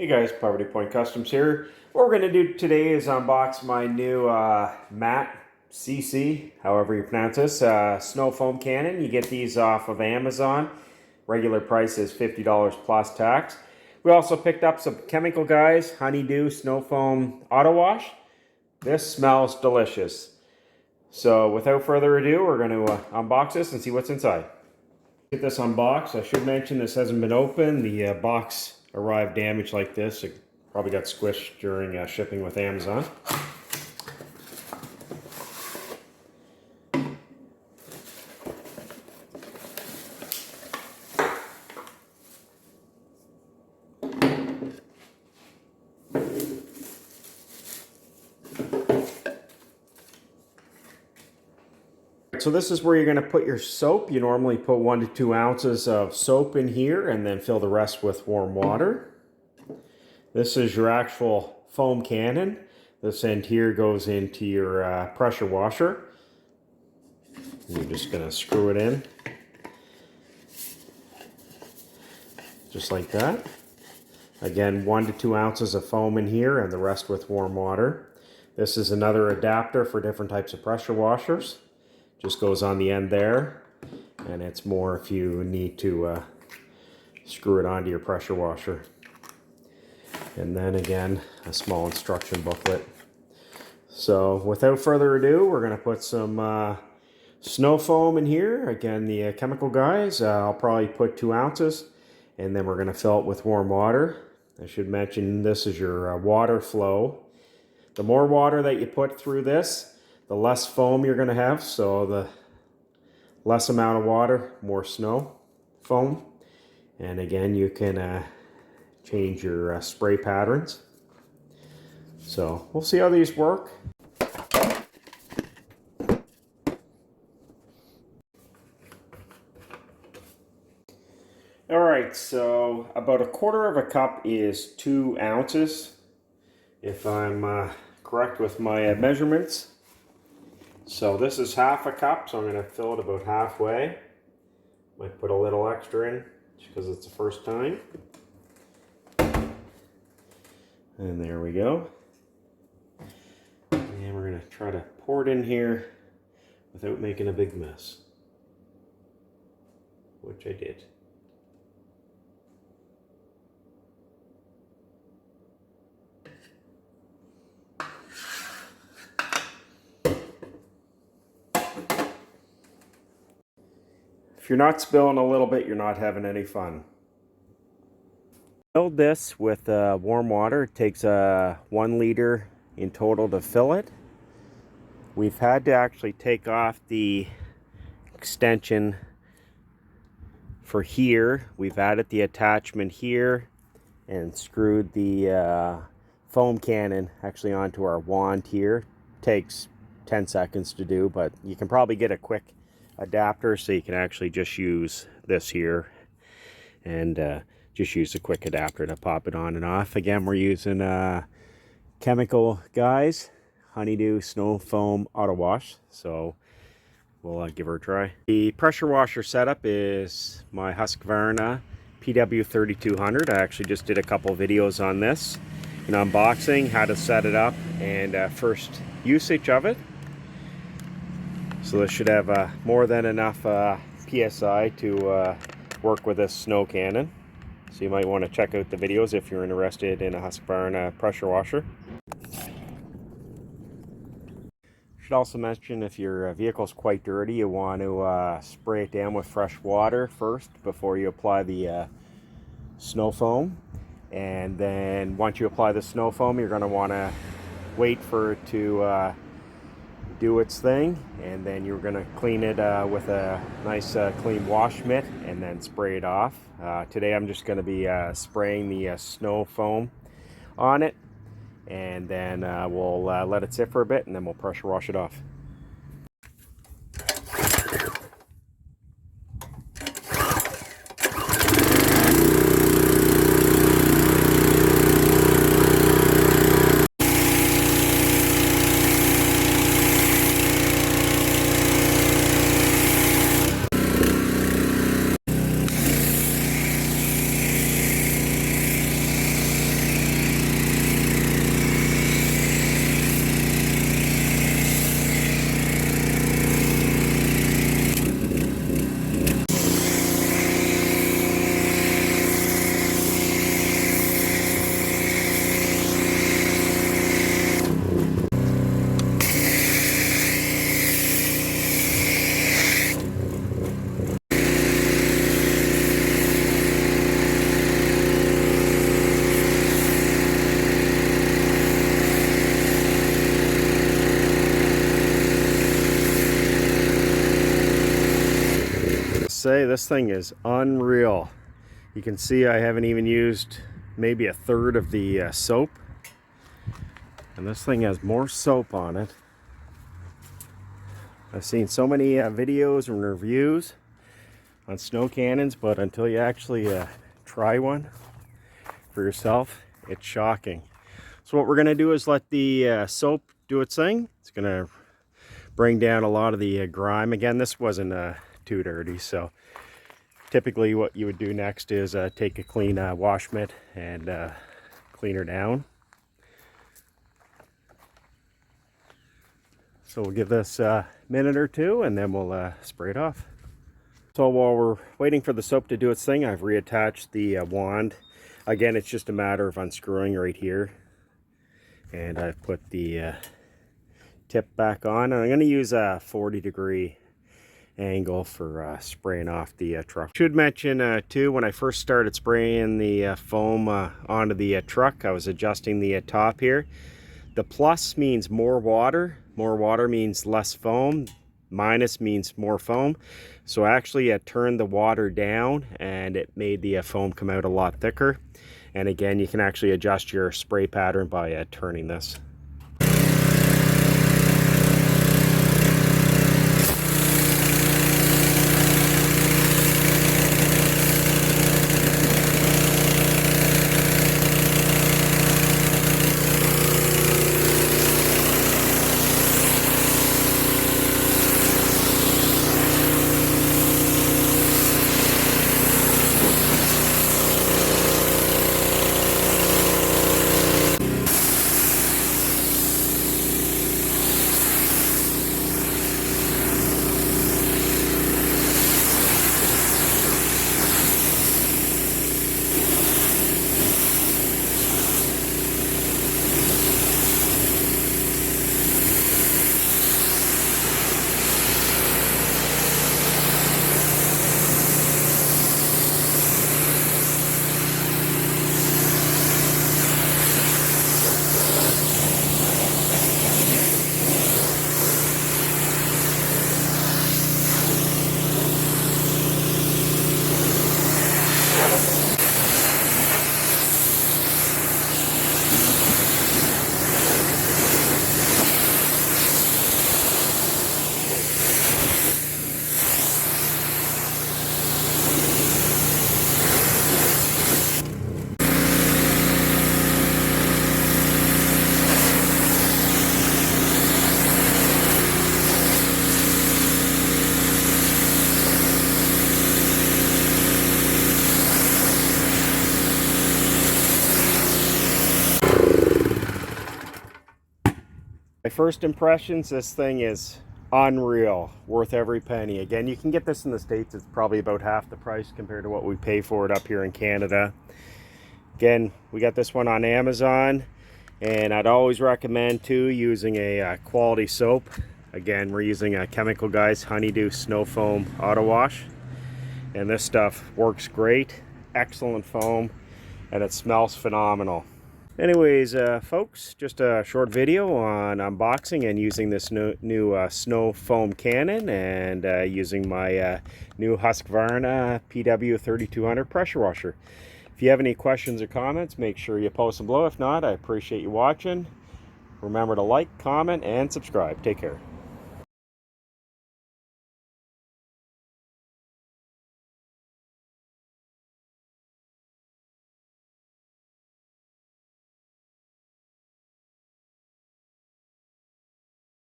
Hey guys, Poverty Point Customs here. What we're going to do today is unbox my new MATCC, however you pronounce this, snow foam cannon. You get these off of Amazon. Regular price is $50 plus tax. We also picked up some chemical guys, Honeydew Snow Foam Auto Wash. This smells delicious. So without further ado, we're going to unbox this and see what's inside. Get this unboxed. I should mention this hasn't been opened. The box arrived damaged like this. It probably got squished during shipping with Amazon. So this is where you're going to put your soap. You normally put 1 to 2 ounces of soap in here and then fill the rest with warm water. This is your actual foam cannon. This end here goes into your pressure washer. You're just going to screw it in. Just like that. Again, 1 to 2 ounces of foam in here and the rest with warm water. This is another adapter for different types of pressure washers. Just goes on the end there, and it's more if you need to screw it onto your pressure washer. And then again, a small instruction booklet. So without further ado, we're going to put some snow foam in here. Again, the chemical guys, I'll probably put 2 ounces, and then we're going to fill it with warm water. I should mention this is your water flow. The more water that you put through this, the less foam you're going to have, so the less amount of water, more snow foam. And again, you can change your spray patterns. So we'll see how these work. Alright, so about 1/4 of a cup is 2 ounces, if I'm correct with my measurements. So this is half a cup, so I'm going to fill it about halfway. Might put a little extra in, just because it's the first time. And there we go. And we're going to try to pour it in here without making a big mess. Which I did. If you're not spilling a little bit, you're not having any fun. Filled this with warm water. It takes 1 liter in total to fill it. We've had to actually take off the extension for here. We've added the attachment here and screwed the foam cannon actually onto our wand here. Takes 10 seconds to do, but you can probably get a quick adapter, so you can actually just use this here and just use a quick adapter to pop it on and off. Again, we're using chemical guys, Honeydew Snow Foam Auto Wash, so we'll give her a try. The pressure washer setup is my Husqvarna PW3200. I actually just did a couple videos on this, an unboxing, how to set it up, and first usage of it. So this should have more than enough PSI to work with this snow cannon. So you might want to check out the videos if you're interested in a Husqvarna pressure washer. Should also mention, if your vehicle's quite dirty, you want to spray it down with fresh water first before you apply the snow foam. And then once you apply the snow foam, you're going to want to wait for it to do its thing, and then you're going to clean it with a nice clean wash mitt and then spray it off. Today I'm just going to be spraying the snow foam on it, and then we'll let it sit for a bit, and then we'll pressure wash it off. say, this thing is unreal. You can see I haven't even used maybe a third of the soap. And this thing has more soap on it. I've seen so many videos and reviews on snow cannons, but until you actually try one for yourself, it's shocking. So what we're going to do is let the soap do its thing. It's going to bring down a lot of the grime. Again, this wasn't too dirty, so typically what you would do next is take a clean wash mitt and clean her down. So we'll give this a minute or two and then we'll spray it off. So while we're waiting for the soap to do its thing, I've reattached the wand. Again, it's just a matter of unscrewing right here. And I've put the tip back on. And I'm going to use a 40-degree angle for spraying off the truck. Should mention too, when I first started spraying the foam onto the truck, I was adjusting the top here. The plus means more water. More water means less foam. Minus means more foam. So actually I turned the water down and it made the foam come out a lot thicker. And again, you can actually adjust your spray pattern by turning this. My first impressions, this thing is unreal, worth every penny. Again, you can get this in the States. It's probably about half the price compared to what we pay for it up here in Canada. Again, we got this one on Amazon, and I'd always recommend too using a quality soap. Again, we're using a Chemical Guys Honeydew Snow Foam Auto Wash, and this stuff works great. Excellent foam, and it smells phenomenal. Anyways, folks, just a short video on unboxing and using this new snow foam cannon, and using my new Husqvarna PW3200 pressure washer. If you have any questions or comments, make sure you post them below. If not, I appreciate you watching. Remember to like, comment, and subscribe. Take care.